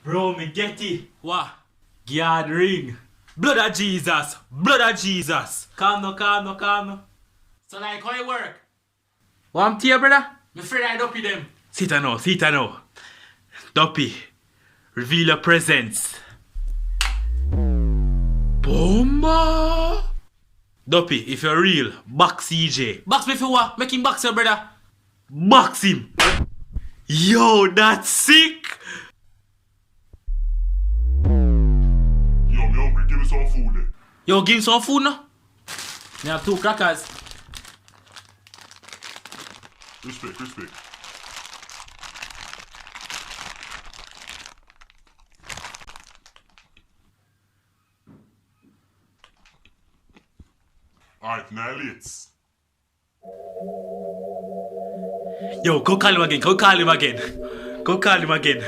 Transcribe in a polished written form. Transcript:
Bro, me get it. What? Guard ring. Blood of Jesus. Blood of Jesus. Calm no, calm no, calm no. So like how it work? What I'm here, brother? Me afraid I dopey them. Sit down now, sit down now. Duppy, reveal your presence. Bomba! Duppy, if you're real, box CJ. Box me for what? Make him box your brother. Box him! Yo, that's sick! Yo, me hungry. Give me some food there. Yo, give him some food now. Me have 2 crackers. Respect, respect. Alright, now let's. Yo, go call him again, go call him again. Go call him again.